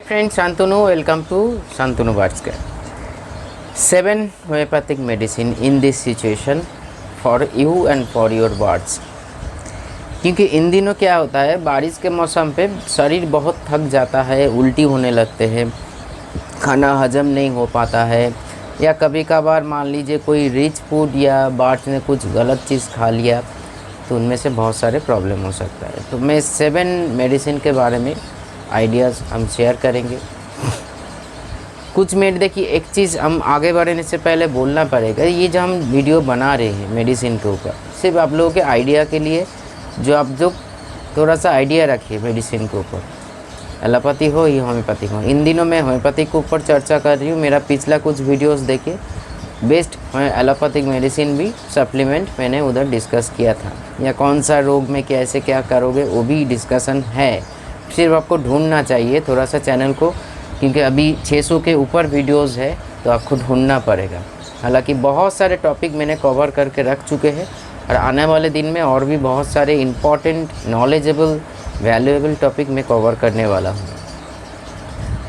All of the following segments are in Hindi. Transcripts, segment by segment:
Friends, Shantanu, welcome to Shantanu Bars Care. 7 homeopathic medicine in this situation for you and for your birds. क्योंकि इन दिनों क्या होता है, बारिश के मौसम पे शरीर बहुत थक जाता है, उल्टी होने लगते हैं, खाना हजम नहीं हो पाता है, या कभी कभार मान लीजिए कोई रिच फूड या बर्ड्स ने कुछ गलत चीज़ खा लिया तो उनमें से बहुत सारे प्रॉब्लम हो सकता है। तो मैं 7 मेडिसिन के बारे में आइडियाज़ हम शेयर करेंगे। कुछ मिनट देखिए, एक चीज़ हम आगे बढ़ने से पहले बोलना पड़ेगा, ये जो हम वीडियो बना रहे हैं मेडिसिन के ऊपर, सिर्फ आप लोगों के आइडिया के लिए, जो थोड़ा सा आइडिया रखिए मेडिसिन के ऊपर, एलोपैथी हो या होम्योपैथी हो। इन दिनों मैं होम्योपैथी के ऊपर चर्चा कर रही हूँ। मेरा पिछला कुछ वीडियोस देखिए, बेस्ट एलोपैथिक मेडिसिन भी सप्लीमेंट मैंने उधर डिस्कस किया था, या कौन सा रोग में कैसे क्या करोगे वो भी डिस्कशन है। सिर्फ आपको ढूंढना चाहिए थोड़ा सा चैनल को, क्योंकि अभी 600 के ऊपर वीडियोस है तो आपको ढूंढना पड़ेगा। हालांकि बहुत सारे टॉपिक मैंने कवर करके रख चुके हैं और आने वाले दिन में और भी बहुत सारे इम्पॉर्टेंट, नॉलेजेबल, वैल्यूएबल टॉपिक मैं कवर करने वाला हूँ,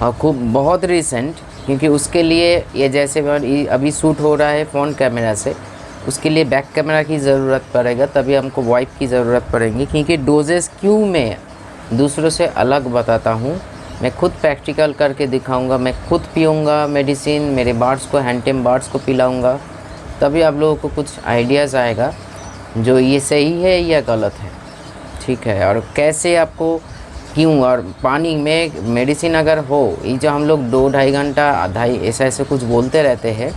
और खूब बहुत रिसेंट, क्योंकि उसके लिए ये जैसे अभी शूट हो रहा है फ़ोन कैमरा से, उसके लिए बैक कैमरा की ज़रूरत पड़ेगा, तभी हमको वाइप की ज़रूरत पड़ेगी। क्योंकि डोजेस क्यों मैं दूसरों से अलग बताता हूँ, मैं खुद प्रैक्टिकल करके दिखाऊंगा, मैं खुद पीऊँगा मेडिसिन, मेरे बर्ड्स को, हैंडटेम बर्ड्स को पिलाऊंगा, तभी आप लोगों को कुछ आइडियाज़ आएगा जो ये सही है या गलत है, ठीक है। और कैसे आपको क्यों, और पानी में मेडिसिन अगर हो, ये जो हम लोग 2-2.5 घंटा आधाई ऐसे कुछ बोलते रहते हैं,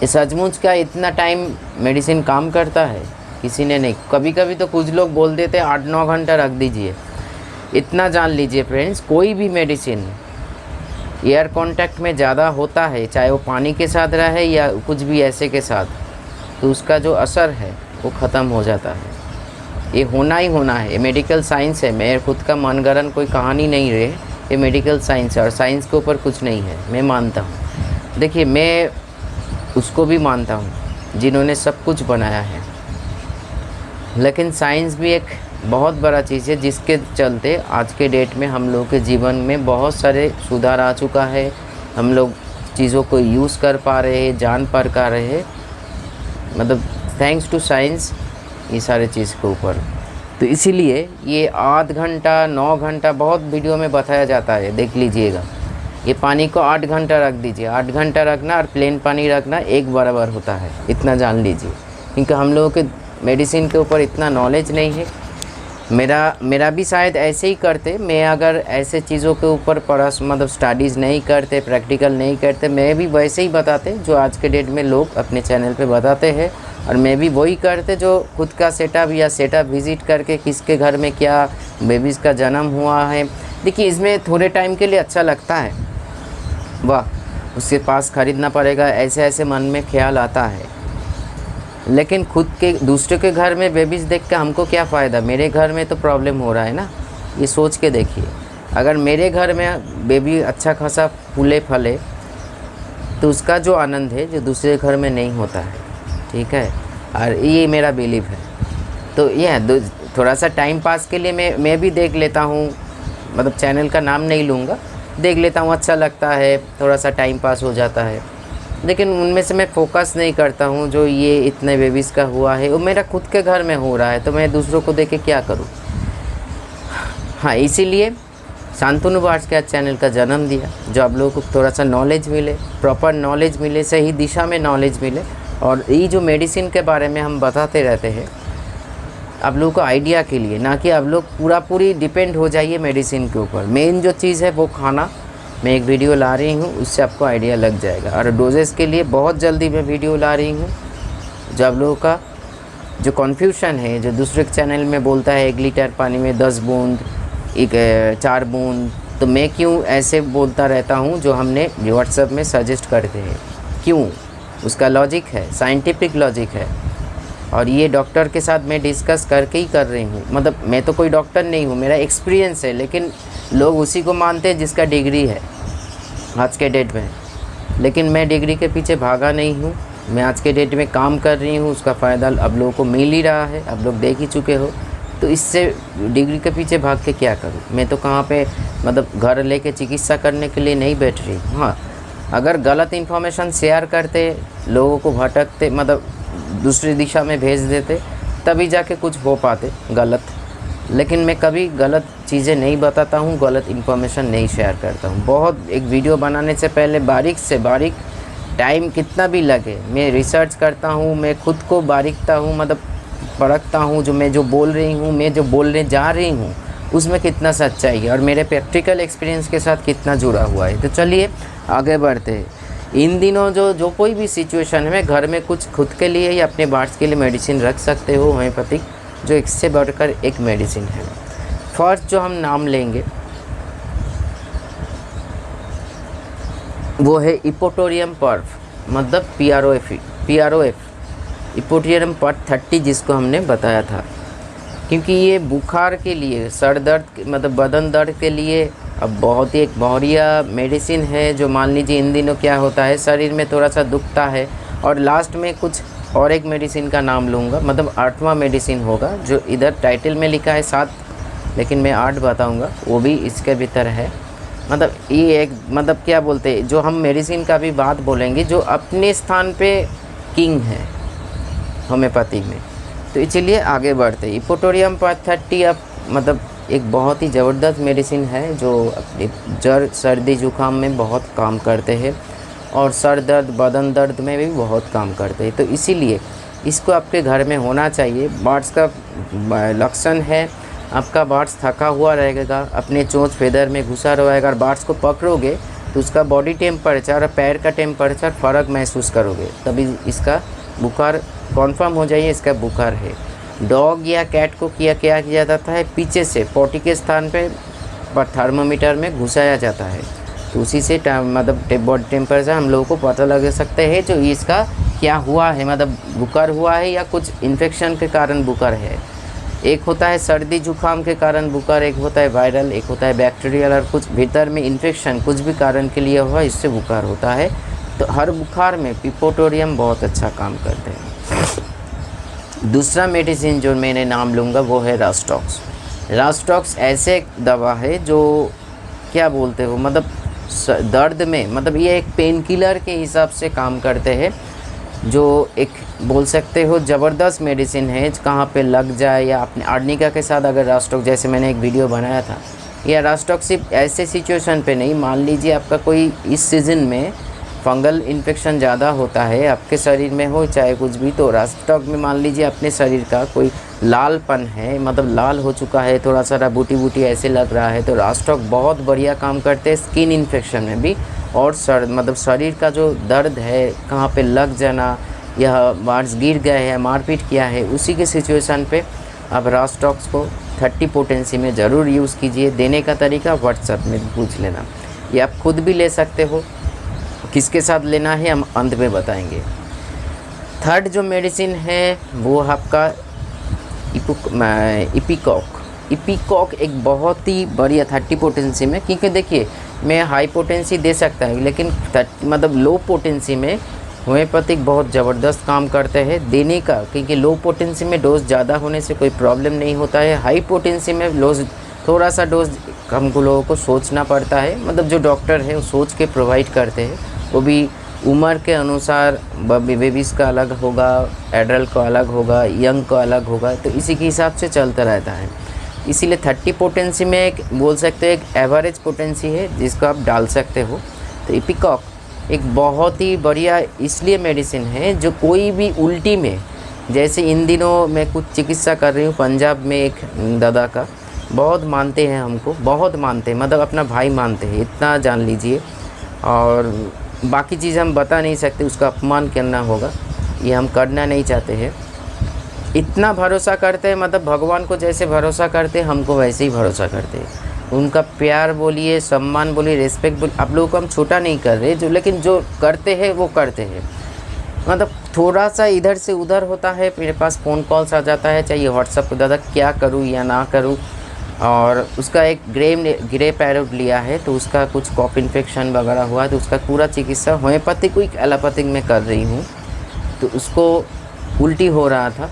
ये सचमुच क्या इतना टाइम मेडिसिन काम करता है? किसी ने नहीं। कभी कभी तो कुछ लोग बोल देते हैं 8-9 घंटा रख दीजिए। इतना जान लीजिए फ्रेंड्स, कोई भी मेडिसिन एयर कांटेक्ट में ज़्यादा होता है, चाहे वो पानी के साथ रहे या कुछ भी ऐसे के साथ, तो उसका जो असर है वो ख़त्म हो जाता है। ये होना ही होना है, ये मेडिकल साइंस है। मेरे खुद का मनगढ़ंत कोई कहानी नहीं रहे, ये मेडिकल साइंस है और साइंस के ऊपर कुछ नहीं है, मैं मानता हूँ। देखिए, मैं उसको भी मानता हूँ जिन्होंने सब कुछ बनाया है, लेकिन साइंस भी एक बहुत बड़ा चीज़ है जिसके चलते आज के डेट में हम लोग के जीवन में बहुत सारे सुधार आ चुका है। हम लोग चीज़ों को यूज़ कर पा रहे हैं, जान पा रहे हैं, मतलब थैंक्स टू साइंस, ये सारे चीज़ के ऊपर। तो इसीलिए ये 8 घंटा 9 घंटा बहुत वीडियो में बताया जाता है, देख लीजिएगा। ये पानी को 8 घंटा रख दीजिए, 8 घंटा रखना और प्लेन पानी रखना एक बराबर होता है, इतना जान लीजिए। क्योंकि हम लोगों के मेडिसिन के ऊपर इतना नॉलेज नहीं है। मेरा भी शायद ऐसे ही करते, मैं अगर ऐसे चीज़ों के ऊपर मतलब स्टडीज़ नहीं करते, प्रैक्टिकल नहीं करते, मैं भी वैसे ही बताते जो आज के डेट में लोग अपने चैनल पे बताते हैं, और मैं भी वही करते जो खुद का सेटअप या सेटअप विज़िट करके किसके घर में क्या बेबीज़ का जन्म हुआ है। देखिए, इसमें थोड़े टाइम के लिए अच्छा लगता है, वाह उसके पास ख़रीदना पड़ेगा, ऐसे ऐसे मन में ख्याल आता है। लेकिन खुद के दूसरे के घर में बेबीज़ देख के हमको क्या फ़ायदा? मेरे घर में तो प्रॉब्लम हो रहा है ना, ये सोच के देखिए। अगर मेरे घर में बेबी अच्छा खासा फूले फले तो उसका जो आनंद है जो दूसरे घर में नहीं होता है, ठीक है। और ये मेरा बिलीव है। तो ये थोड़ा सा टाइम पास के लिए मैं भी देख लेता हूँ, मतलब चैनल का नाम नहीं लूँगा, देख लेता हूँ, अच्छा लगता है, थोड़ा सा टाइम पास हो जाता है। लेकिन उनमें से मैं फोकस नहीं करता हूँ जो ये इतने बेबीज़ का हुआ है, वो मेरा खुद के घर में हो रहा है, तो मैं दूसरों को देख के क्या करूँ। हाँ, इसीलिए शांतनु बर्ड्स केयर चैनल का जन्म दिया, जो आप लोगों को थोड़ा सा नॉलेज मिले, प्रॉपर नॉलेज मिले, सही दिशा में नॉलेज मिले। और ये जो मेडिसिन के बारे में हम बताते रहते हैं आप लोगों को आइडिया के लिए, ना कि आप लोग पूरी डिपेंड हो जाइए मेडिसिन के ऊपर। मेन जो चीज़ है वो खाना। मैं एक वीडियो ला रही हूँ, उससे आपको आइडिया लग जाएगा। और डोजेस के लिए बहुत जल्दी मैं वीडियो ला रही हूँ। जो आप लोगों का जो कन्फ्यूजन है, जो दूसरे चैनल में बोलता है 1 लीटर पानी में 10 बूंद, 4 बूंद, तो मैं क्यों ऐसे बोलता रहता हूँ जो हमने व्हाट्सएप में सजेस्ट करते हैं, क्यों? उसका लॉजिक है, साइंटिफिक लॉजिक है। और ये डॉक्टर के साथ मैं डिस्कस करके ही कर रही हूँ। मतलब मैं तो कोई डॉक्टर नहीं हूँ, मेरा एक्सपीरियंस है, लेकिन लोग उसी को मानते हैं जिसका डिग्री है आज के डेट में। लेकिन मैं डिग्री के पीछे भागा नहीं हूँ, मैं आज के डेट में काम कर रही हूँ, उसका फ़ायदा अब लोगों को मिल ही रहा है, अब लोग देख ही चुके हो। तो इससे डिग्री के पीछे भाग के क्या करूँ? मैं तो कहाँ पे मतलब घर लेके चिकित्सा करने के लिए नहीं बैठ रही। हाँ, अगर गलत इन्फॉर्मेशन शेयर करते, लोगों को भटकते मतलब दूसरी दिशा में भेज देते, तभी जाके कुछ हो पाते गलत। लेकिन मैं कभी गलत चीज़ें नहीं बताता हूँ, गलत इन्फॉर्मेशन नहीं शेयर करता हूँ। बहुत एक वीडियो बनाने से पहले बारीक से बारीक, टाइम कितना भी लगे, मैं रिसर्च करता हूँ, मैं खुद को बारीकता हूँ, मतलब परखता हूँ जो मैं जो बोल रही हूँ, मैं जो बोलने जा रही हूँ उसमें कितना सच्चाई है और मेरे प्रैक्टिकल एक्सपीरियंस के साथ कितना जुड़ा हुआ है। तो चलिए आगे बढ़ते हैं। इन दिनों जो कोई भी सिचुएशन है, घर में कुछ खुद के लिए या अपने बार्ड्स के लिए मेडिसिन रख सकते हो होम्योपैथिक, जो एक से बढ़कर एक मेडिसिन है। फर्स्ट जो हम नाम लेंगे वो है इपोटोरियम पर्फ, मतलब PROF, इपोटोरियम पर्फ 30, जिसको हमने बताया था। क्योंकि ये बुखार के लिए, सर दर्द मतलब बदन दर्द के लिए अब बहुत ही एक बढ़िया मेडिसिन है। जो मान लीजिए इन दिनों क्या होता है, शरीर में थोड़ा सा दुखता है, और लास्ट में कुछ और एक मेडिसिन का नाम लूँगा, मतलब 8वां मेडिसिन होगा, जो इधर टाइटल में लिखा है 7, लेकिन मैं 8 बताऊँगा, वो भी इसके भीतर है। मतलब ये एक मतलब क्या बोलते हैं, जो हम मेडिसिन का भी बात बोलेंगे, जो अपने स्थान पे किंग है होम्योपैथी में। तो इसलिए आगे बढ़ते। इपोटोरियम पर्फ 30 अब मतलब एक बहुत ही ज़बरदस्त मेडिसिन है, जो अपने जड़ सर्दी जुकाम में बहुत काम करते हैं और सर दर्द बदन दर्द में भी बहुत काम करते हैं। तो इसीलिए इसको आपके घर में होना चाहिए। बार्ड्स का लक्षण है, आपका बार्ड्स थका हुआ रहेगा, अपने चोंच फेदर में घुसा रहेगा, और बार्ड्स को पकड़ोगे तो उसका बॉडी टेम्परेचर और पैर का टेम्परेचर फ़र्क महसूस करोगे, तभी इसका बुखार कॉन्फर्म हो जाइए इसका बुखार है। डॉग या कैट को क्या जाता है, पीछे से पॉटी के स्थान पे थर्मोमीटर में घुसाया जाता है, तो उसी से मतलब बॉडी टेम्परेचर हम लोगों को पता लग सकते हैं जो इसका क्या हुआ है, मतलब बुखार हुआ है या कुछ इन्फेक्शन के कारण बुखार है। एक होता है सर्दी जुकाम के कारण बुखार, एक होता है वायरल, एक होता है बैक्टीरियल, और कुछ भीतर में इन्फेक्शन कुछ भी कारण के लिए हुआ, इससे बुखार होता है। तो हर बुखार में इपोटोरियम बहुत अच्छा काम करते हैं। दूसरा मेडिसिन जो मैंने नाम लूँगा वो है रास्टॉक्स। रास्टॉक्स ऐसे एक दवा है जो क्या बोलते हो, मतलब दर्द में, मतलब ये एक पेन किलर के हिसाब से काम करते हैं, जो एक बोल सकते हो ज़बरदस्त मेडिसिन है। कहाँ पे लग जाए या अपने आर्निका के साथ अगर रास्टॉक्स, जैसे मैंने एक वीडियो बनाया था, या रास्टॉक्स सिर्फ ऐसे सिचुएशन पे नहीं, मान लीजिए आपका कोई इस सीज़न में फंगल इन्फेक्शन ज़्यादा होता है आपके शरीर में हो चाहे कुछ भी, तो रास्टॉक में मान लीजिए अपने शरीर का कोई लालपन है, मतलब लाल हो चुका है, थोड़ा सा बूटी ऐसे लग रहा है, तो रास्टॉक बहुत बढ़िया काम करते हैं स्किन इन्फेक्शन में भी। और मतलब शरीर का जो दर्द है, कहाँ पे लग जाना या बार्ड्स गिर गए हैं, मारपीट किया है, उसी के सिचुएशन पे आप रास्टॉक्स को 30 पोटेंसी में ज़रूर यूज़ कीजिए। देने का तरीका व्हाट्सएप में पूछ लेना, ये आप खुद भी ले सकते हो, किसके साथ लेना है हम अंत में बताएंगे। थर्ड जो मेडिसिन है वो आपका इपिकॉक एक बहुत ही बढ़िया 30 पोटेंसी में, क्योंकि देखिए मैं हाई पोटेंसी दे सकता हूँ, लेकिन मतलब लो पोटेंसी में होम्योपैथिक बहुत ज़बरदस्त काम करते हैं देने का, क्योंकि लो पोटेंसी में डोज ज़्यादा होने से कोई प्रॉब्लम नहीं होता है। हाई पोटेंसी में थोड़ा सा डोज हमको लोगों को सोचना पड़ता है, मतलब जो डॉक्टर है वो सोच के प्रोवाइड करते हैं, वो भी उम्र के अनुसार, बेबीज़ का अलग होगा, एडल्ट का अलग होगा, यंग का अलग होगा, तो इसी के हिसाब से चलता रहता है। इसीलिए 30 पोटेंसी में एक बोल सकते हो एक एवरेज पोटेंसी है जिसको आप डाल सकते हो। तो इपिकॉक एक बहुत ही बढ़िया इसलिए मेडिसिन है जो कोई भी उल्टी में, जैसे इन दिनों मैं कुछ चिकित्सा कर रही हूँ पंजाब में, एक दादा का बहुत मानते हैं हमको, बहुत मानते हैं, मतलब अपना भाई मानते हैं, इतना जान लीजिए। और बाकी चीज़ हम बता नहीं सकते, उसका अपमान करना होगा, ये हम करना नहीं चाहते हैं। इतना भरोसा करते हैं, मतलब भगवान को जैसे भरोसा करते हैं हमको वैसे ही भरोसा करते हैं। उनका प्यार बोलिए, सम्मान बोलिए, रिस्पेक्ट बोलिए, आप लोगों को हम छोटा नहीं कर रहे, जो लेकिन जो करते हैं वो करते हैं। मतलब थोड़ा सा इधर से उधर होता है, मेरे पास फ़ोन कॉल्स आ जाता है, चाहिए व्हाट्सअप पर, दादा क्या करूँ या ना करूँ। और उसका एक ग्रे पैरोट लिया है, तो उसका कुछ कॉफ इन्फेक्शन वगैरह हुआ, तो उसका पूरा चिकित्सा होम्योपैथिक को एलोपैथिक में कर रही हूँ। तो उसको उल्टी हो रहा था,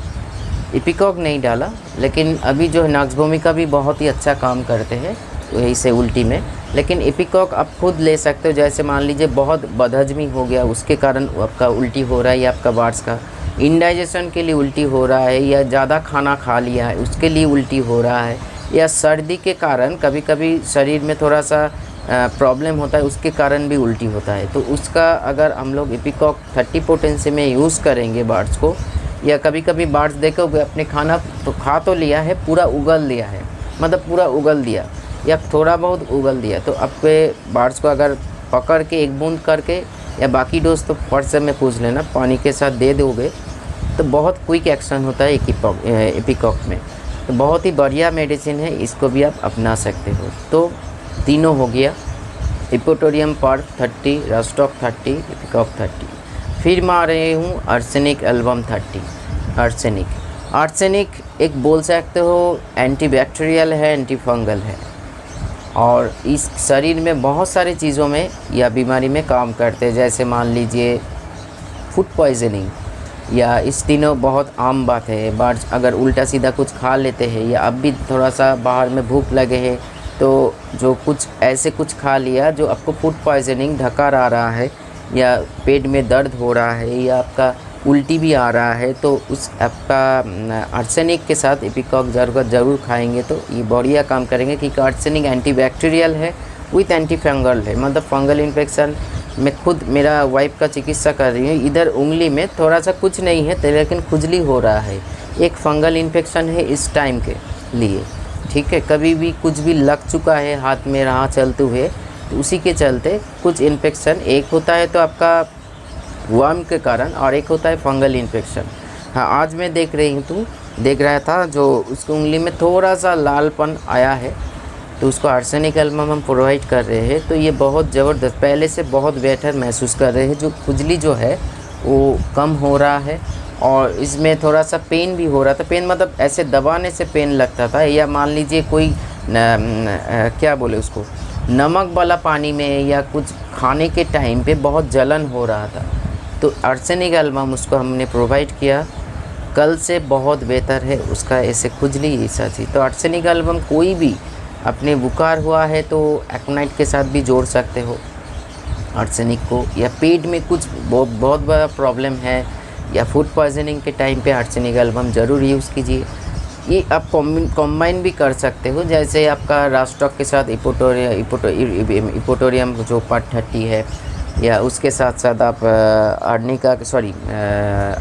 इपिकॉक नहीं डाला, लेकिन अभी जो है नक्स भूमिका भी बहुत ही अच्छा काम करते हैं इसे उल्टी में। लेकिन इपिकॉक आप खुद ले सकते हो। जैसे मान लीजिए बहुत बदहजमी हो गया, उसके कारण आपका उल्टी हो रहा है, या आपका बार्स का इंडाइजेशन के लिए उल्टी हो रहा है, या ज़्यादा खाना खा लिया है उसके लिए उल्टी हो रहा है, या सर्दी के कारण कभी कभी शरीर में थोड़ा सा प्रॉब्लम होता है, उसके कारण भी उल्टी होता है। तो उसका अगर हम लोग इपिकॉक 30 पोटेंसी में यूज़ करेंगे बार्स को, या कभी कभी बार्स देखोगे अपने खाना तो खा तो लिया है, पूरा उगल दिया है, मतलब पूरा उगल दिया या थोड़ा बहुत उगल दिया, तो आपके बार्स को अगर पकड़ के एक बूंद करके, या बाकी डोज तो व्हाट्सएप में पूछ लेना, पानी के साथ दे दोगे तो बहुत क्विक एक्शन होता है इपिकॉक में। तो बहुत ही बढ़िया मेडिसिन है, इसको भी आप अपना सकते हो। तो तीनों हो गया, इपोटोरियम पर्क 30, रस्टॉक 30, इपिकॉक 30। फिर मैं आ रहे हूँ आर्सेनिक एल्बम 30। आर्सेनिक एक बोल सकते हो एंटीबैक्टीरियल है, एंटी फंगल है, और इस शरीर में बहुत सारी चीज़ों में या बीमारी में काम करते हैं। जैसे मान लीजिए फूड पॉइजनिंग, या इस दिनों बहुत आम बात है, बार अगर उल्टा सीधा कुछ खा लेते हैं, या अब भी थोड़ा सा बाहर में भूख लगे है तो जो कुछ ऐसे कुछ खा लिया जो आपको फूड पॉइजनिंग, ढकार आ रहा है, या पेट में दर्द हो रहा है, या आपका उल्टी भी आ रहा है, तो उस आपका आर्सेनिक के साथ इपिकॉक ज़रूर खाएंगे तो ये बढ़िया काम करेंगे। क्योंकि आर्सेनिक एंटीबैक्टीरियल है विथ एंटी फंगल है, मतलब फंगल इन्फेक्शन। मैं खुद मेरा वाइफ का चिकित्सा कर रही हूँ, इधर उंगली में थोड़ा सा कुछ नहीं है लेकिन खुजली हो रहा है, एक फंगल इन्फेक्शन है इस टाइम के लिए, ठीक है। कभी भी कुछ भी लग चुका है हाथ में राह चलते हुए, तो उसी के चलते कुछ इन्फेक्शन, एक होता है तो आपका वर्म के कारण, और एक होता है फंगल इन्फेक्शन। हाँ, आज मैं देख रहा था जो उसकी उंगली में थोड़ा सा लालपन आया है, तो उसको आर्सेनिक एल्बम हम प्रोवाइड कर रहे हैं। तो ये बहुत ज़बरदस्त, पहले से बहुत बेहतर महसूस कर रहे हैं, जो खुजली जो है वो कम हो रहा है, और इसमें थोड़ा सा पेन भी हो रहा था। पेन मतलब ऐसे दबाने से पेन लगता था, या मान लीजिए कोई क्या बोले उसको, नमक वाला पानी में या कुछ खाने के टाइम पे बहुत जलन हो रहा था, तो आर्सेनिक एल्बम उसको हमने प्रोवाइड किया, कल से बहुत बेहतर है उसका, ऐसे खुजली ऐसा चीज़। तो आर्सेनिक एल्बम कोई भी अपने बुखार हुआ है तो एक्नाइट के साथ भी जोड़ सकते हो आर्सेनिक को, या पेट में कुछ बहुत बड़ा प्रॉब्लम है, या फूड पॉइजनिंग के टाइम पे आर्सेनिक एल्बम ज़रूर यूज़ कीजिए। ये आप कॉम्बाइन भी कर सकते हो, जैसे आपका रास्टॉक के साथ इपोटोरियम जो पार्ट 30 है, या उसके साथ साथ आप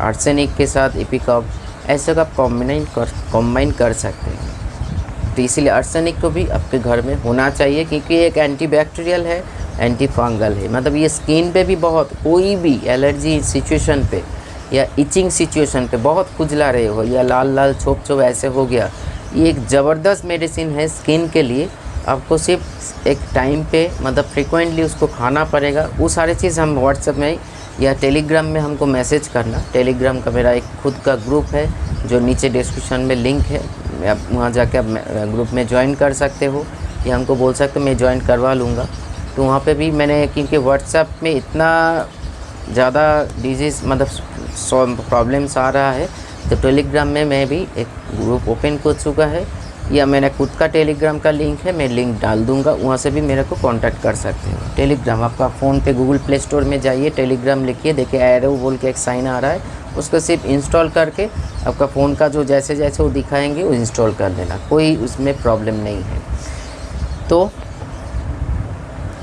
आर्सेनिक के साथ इपिकॉक, ऐसे आप कॉम्बाइन कर सकते हैं। तो इसीलिए आर्सेनिक को भी आपके घर में होना चाहिए, क्योंकि एक एंटीबैक्टीरियल है, एंटी फंगल है। मतलब ये स्किन पे भी बहुत, कोई भी एलर्जी सिचुएशन पे या इचिंग सिचुएशन पे, बहुत खुजला रहे हो या लाल लाल छोप ऐसे हो गया, ये एक ज़बरदस्त मेडिसिन है स्किन के लिए। आपको सिर्फ एक टाइम पे, मतलब फ्रिक्वेंटली उसको खाना पड़ेगा। वो सारी चीज़ हम व्हाट्सएप में या टेलीग्राम में हमको मैसेज करना। टेलीग्राम का मेरा एक खुद का ग्रुप है जो नीचे डिस्क्रिप्शन में लिंक है, आप वहाँ जाके आप ग्रुप में ज्वाइन कर सकते हो, या हमको बोल सकते हो मैं ज्वाइन करवा लूँगा। तो वहाँ पे भी मैंने, क्योंकि व्हाट्सएप में इतना ज़्यादा डिजीज़ मतलब प्रॉब्लम्स आ रहा है, तो टेलीग्राम में मैं भी एक ग्रुप ओपन कर चुका है, या मैंने खुद का टेलीग्राम का लिंक है, मैं लिंक डाल दूंगा, वहाँ से भी मेरे को कांटेक्ट कर सकते हो। टेलीग्राम आपका फ़ोन पे गूगल प्ले स्टोर में जाइए, टेलीग्राम लिखिए, देखिए एरो बोल के एक साइन आ रहा है, उसको सिर्फ इंस्टॉल करके आपका फ़ोन का जो जैसे जैसे वो दिखाएंगे वो इंस्टॉल कर लेना, कोई उसमें प्रॉब्लम नहीं है। तो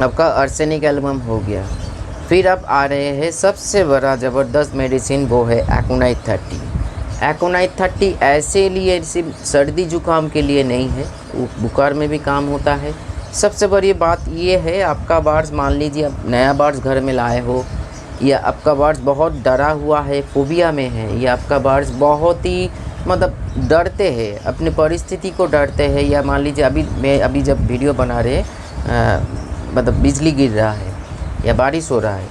आपका आर्सेनिक एल्बम हो गया। फिर आप आ रहे हैं सबसे बड़ा ज़बरदस्त मेडिसिन, वो है एकोनाइट 30। एकोनाइट 30 ऐसे लिए सिर्फ सर्दी जुकाम के लिए नहीं है, बुखार में भी काम होता है। सबसे बड़ी बात ये है, आपका बार्स, मान लीजिए आप नया बार्स घर में लाए हो, या आपका बार्स बहुत डरा हुआ है, फोबिया में है, या आपका बार्स बहुत ही मतलब डरते हैं, अपनी परिस्थिति को डरते हैं, या मान लीजिए अभी जब वीडियो बना रहे मतलब बिजली गिर रहा है या बारिश हो रहा है,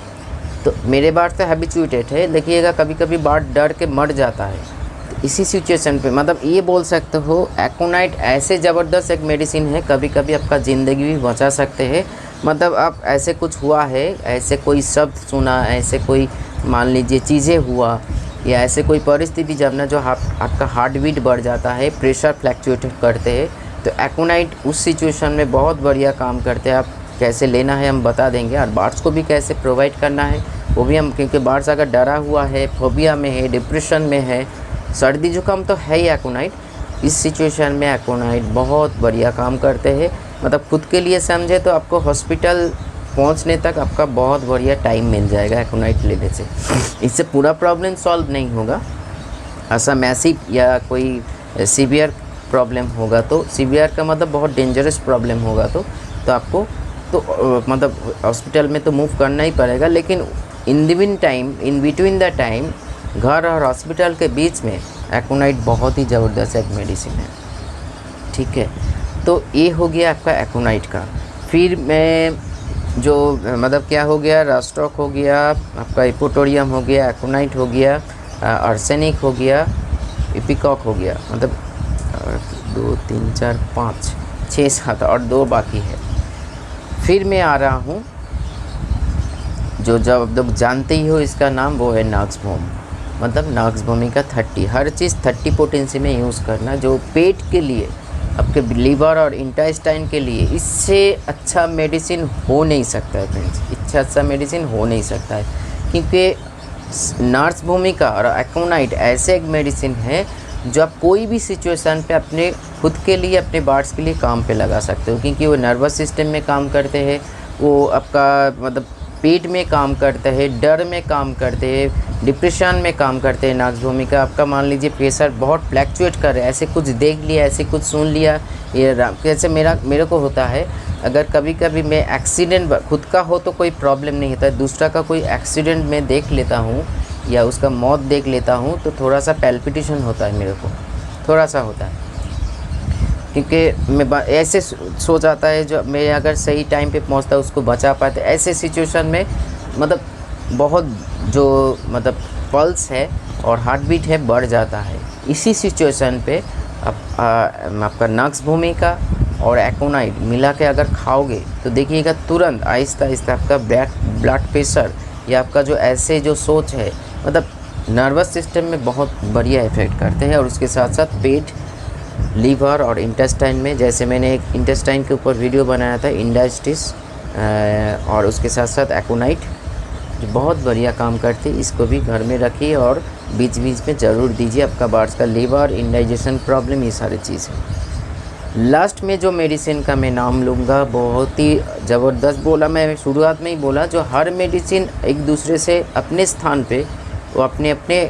तो मेरे बार्स से हैबिचुएटेड है, देखिएगा कभी कभी बार्स डर के मर जाता है। तो इसी सिचुएशन पे मतलब ये बोल सकते हो एकोनाइट ऐसे ज़बरदस्त एक मेडिसिन है, कभी कभी आपका ज़िंदगी भी बचा सकते हैं। मतलब आप ऐसे कुछ हुआ है, ऐसे कोई शब्द सुना, ऐसे कोई मान लीजिए चीज़ें हुआ, या ऐसे कोई परिस्थिति जब ना जो आपका हार्ट बीट बढ़ जाता है, प्रेशर फ्लैक्चुएट करते हैं, तो एकोनाइट उस सिचुएशन में बहुत बढ़िया काम करते हैं। आप कैसे लेना है हम बता देंगे, और बार्ड्स को भी कैसे प्रोवाइड करना है वो भी हम, क्योंकि बार्ड्स अगर डरा हुआ है, फोबिया में है, डिप्रेशन में है, सर्दी जुकाम तो है ही एकोनाइट, इस सिचुएशन में एकोनाइट बहुत बढ़िया काम करते हैं। मतलब खुद के लिए समझे तो आपको हॉस्पिटल पहुंचने तक आपका बहुत बढ़िया टाइम मिल जाएगा एकोनाइट लेने से। इससे पूरा प्रॉब्लम सॉल्व नहीं होगा, ऐसा मैसिव या कोई सीवियर प्रॉब्लम होगा तो, सीवियर का मतलब बहुत डेंजरस प्रॉब्लम होगा तो आपको तो मतलब हॉस्पिटल में तो मूव करना ही पड़ेगा। लेकिन इन बिटवीन द टाइम घर और हॉस्पिटल के बीच में एकोनाइट बहुत ही ज़बरदस्त एक मेडिसिन है, ठीक है। तो ये हो गया आपका एकोनाइट का। फिर मैं जो मतलब क्या हो गया, रास्टॉक हो गया, आपका इपोटोरियम हो गया, एकोनाइट हो गया, आर्सेनिक हो गया, इपिकॉक हो गया, मतलब 2 3 4 5 6 7 और 2 बाकी है। फिर मैं आ रहा हूँ जो जब लोग जानते ही हो इसका नाम, वो है नॉक्सबोम, मतलब नॉक्सबोमी का 30। हर चीज़ 30 पोटेंसी में यूज़ करना, जो पेट के लिए, आपके लिवर और इंटेस्टाइन के लिए इससे अच्छा मेडिसिन हो नहीं सकता है फ्रेंड्स, इससे अच्छा मेडिसिन हो नहीं सकता है। क्योंकि नॉक्सबोमी का और एकोनाइट ऐसे एक मेडिसिन है जो आप कोई भी सिचुएशन पे अपने खुद के लिए, अपने बार्ड्स के लिए काम पे लगा सकते हो। क्योंकि वो नर्वस सिस्टम में काम करते हैं, वो आपका मतलब पेट में काम करते हैं, डर में काम करते हैं, डिप्रेशन में काम करते हैं। नॉक्सबोमी का आपका मान लीजिए प्रेशर बहुत फ्लैक्चुएट कर रहा है, ऐसे कुछ देख लिया, ऐसे कुछ सुन लिया, ये जैसे मेरे को होता है, अगर कभी कभी मैं एक्सीडेंट, खुद का हो तो कोई प्रॉब्लम नहीं होता है, दूसरा का कोई एक्सीडेंट में देख लेता हूँ या उसका मौत देख लेता हूँ तो थोड़ा सा पैल्पिटेशन होता है, मेरे को थोड़ा सा होता है। क्योंकि मैं ऐसे सो जाता है, जो मैं अगर सही टाइम पे पहुंचता उसको बचा पाते, ऐसे सिचुएशन में मतलब बहुत जो मतलब पल्स है और हार्ट बीट है बढ़ जाता है। इसी सिचुएशन पे आपका नॉक्सबोमी का और एकोनाइट मिला के अगर खाओगे तो देखिएगा तुरंत आहिस्ता आहिस्ता आपका ब्लड प्रेशर या आपका जो ऐसे जो सोच है, मतलब नर्वस सिस्टम में बहुत बढ़िया इफ़ेक्ट करते हैं। और उसके साथ साथ पेट, लीवर और इंटेस्टाइन में, जैसे मैंने एक इंटेस्टाइन के ऊपर वीडियो बनाया था, इंडास्टिस, और उसके साथ साथ एकोनाइट जो बहुत बढ़िया काम करती है, इसको भी घर में रखिए और बीच बीच में ज़रूर दीजिए। आपका बार्ड्स का लीवर, इंडाइजेशन प्रॉब्लम, ये सारी चीज़ है। लास्ट में जो मेडिसिन का मैं नाम लूँगा, बहुत ही ज़बरदस्त बोला, मैं शुरुआत में ही बोला, जो हर मेडिसिन एक दूसरे से अपने स्थान पे वो अपने अपने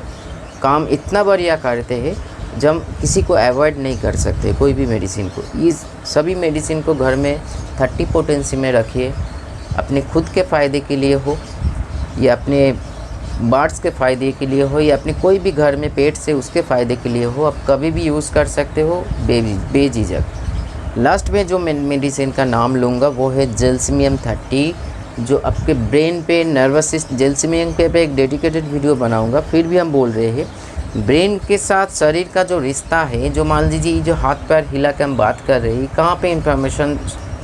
काम इतना बढ़िया करते हैं जब किसी को अवॉइड नहीं कर सकते कोई भी मेडिसिन को। इस सभी मेडिसिन को घर में 30 पोटेंसी में रखिए, अपने खुद के फ़ायदे के लिए हो या अपने बार्ड्स के फ़ायदे के लिए हो या अपने कोई भी घर में पेट से उसके फ़ायदे के लिए हो, आप कभी भी यूज़ कर सकते हो बेझिझक। लास्ट में जो मैं मेडिसिन का नाम लूँगा वो है जेल्सिमियम 30, जो आपके ब्रेन पे, नर्वस सिस्टम, जेल्सिमियम पे एक डेडिकेटेड वीडियो बनाऊँगा। फिर भी हम बोल रहे हैं ब्रेन के साथ शरीर का जो रिश्ता है, जो मान लीजिए जो हाथ पैर हिला के हम बात कर रहे हैं, कहाँ पे इंफॉर्मेशन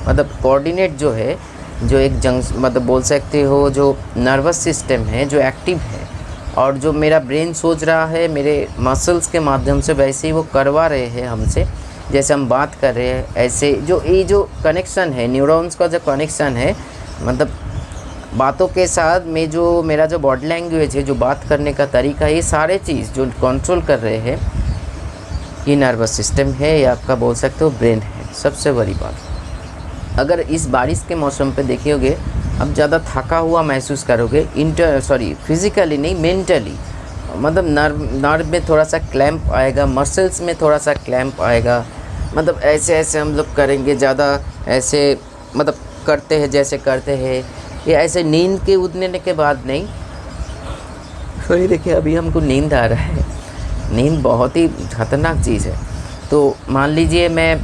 मतलब कोऑर्डिनेट जो है, जो एक मतलब बोल सकते हो जो नर्वस सिस्टम है जो एक्टिव है, और जो मेरा ब्रेन सोच रहा है मेरे मसल्स के माध्यम से, वैसे ही वो करवा रहे हैं हमसे, जैसे हम बात कर रहे हैं ऐसे। जो ये जो कनेक्शन है, न्यूरॉन्स का जो कनेक्शन है, मतलब बातों के साथ में जो मेरा जो बॉडी लैंग्वेज है, जो बात करने का तरीका है, ये सारे चीज़ जो कंट्रोल कर रहे हैं ये नर्वस सिस्टम है या आपका बोल सकते हो ब्रेन है। सबसे बड़ी बात, अगर इस बारिश के मौसम पे देखिएगे आप ज़्यादा थका हुआ महसूस करोगे, फिज़िकली नहीं, मेंटली, मतलब नर्व में थोड़ा सा क्लैम्प आएगा, मसल्स में थोड़ा सा क्लैम्प आएगा, मतलब ऐसे ऐसे हम लोग करेंगे, ज़्यादा ऐसे मतलब करते हैं जैसे करते हैं, ये ऐसे नींद के उतरने के बाद नहीं। सॉरी, देखिए अभी हमको नींद आ रहा है, नींद बहुत ही खतरनाक चीज़ है। तो मान लीजिए मैं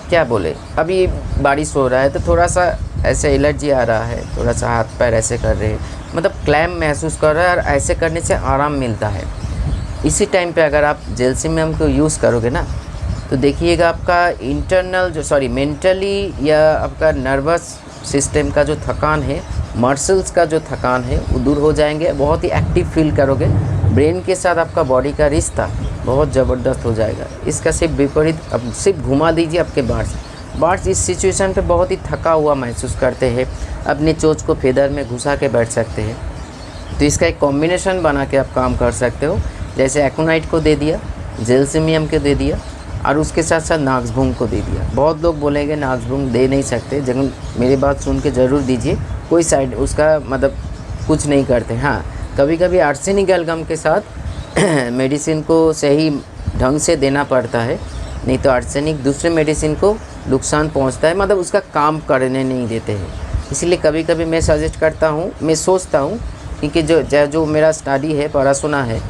क्या बोले, अभी बारिश हो रहा है तो थोड़ा सा ऐसे एलर्जी आ रहा है, थोड़ा सा हाथ पैर ऐसे कर रहे हैं, मतलब क्लैम्प महसूस कर रहा है, और ऐसे करने से आराम मिलता है। इसी टाइम पे अगर आप जेल्सिमियम को यूज़ करोगे ना, तो देखिएगा आपका मेंटली या आपका नर्वस सिस्टम का जो थकान है, मसल्स का जो थकान है वो दूर हो जाएंगे, बहुत ही एक्टिव फील करोगे, ब्रेन के साथ आपका बॉडी का रिश्ता बहुत ज़बरदस्त हो जाएगा। इसका सिर्फ विपरीत, अब सिर्फ घुमा दीजिए आपके बार्ड्स इस सिचुएशन पे बहुत ही थका हुआ महसूस करते हैं, अपनी चोंच को फेदर में घुसा के बैठ सकते हैं। तो इसका एक कॉम्बिनेशन बना के आप काम कर सकते हो, जैसे एक्रोनाइट को दे दिया, जेल्सिमियम को दे दिया और उसके साथ साथ नाक्सबुंग को दे दिया। बहुत लोग बोलेंगे नाक्सबुंग दे नहीं सकते, लेकिन मेरी बात सुन के ज़रूर दीजिए, कोई साइड उसका मतलब कुछ नहीं करते। हाँ, कभी कभी आर्सेनिक एल्गम के साथ मेडिसिन को सही ढंग से देना पड़ता है, नहीं तो आर्सेनिक दूसरे मेडिसिन को नुकसान पहुंचता है, मतलब उसका काम करने नहीं देते हैं। इसलिए कभी कभी मैं सजेस्ट करता हूँ, मैं सोचता हूँ, क्योंकि जो मेरा स्टडी है, पढ़ाशुना है,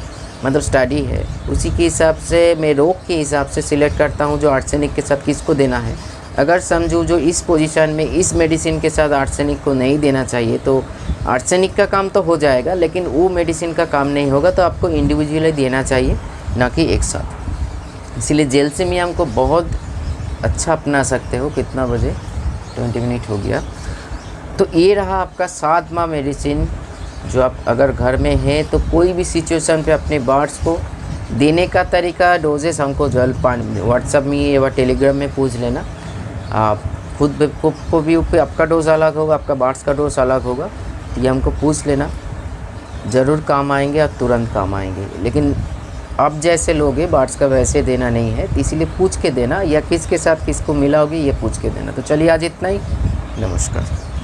मतलब स्टडी है, उसी के हिसाब से मैं रोग के हिसाब से सिलेक्ट करता हूँ जो आर्सेनिक के साथ किसको देना है। अगर समझूँ जो इस पोजीशन में इस मेडिसिन के साथ आर्सेनिक को नहीं देना चाहिए तो आर्सेनिक का काम तो हो जाएगा, लेकिन वो मेडिसिन का काम नहीं होगा, तो आपको इंडिविजुअली देना चाहिए, ना कि एक साथ। इसीलिए जेल्सिमियम को बहुत अच्छा अपना सकते हो। कितना बजे? 20 मिनट हो गया। तो ये रहा आपका 7वां मेडिसिन जो आप अगर घर में है तो कोई भी सिचुएशन पे अपने बार्ड्स को देने का तरीका, डोजेस हमको व्हाट्सएप में या टेलीग्राम में पूछ लेना। आप खुद को भी आपका डोज अलग होगा, आपका बार्ड्स का डोज अलग होगा, ये हमको पूछ लेना, ज़रूर काम आएंगे और तुरंत काम आएंगे। लेकिन अब जैसे लोग हैं बार्ड्स का वैसे देना नहीं है, तो इसीलिए पूछ के देना, या किसके साथ किसको मिला होगी ये पूछ के देना। तो चलिए आज इतना ही, नमस्कार।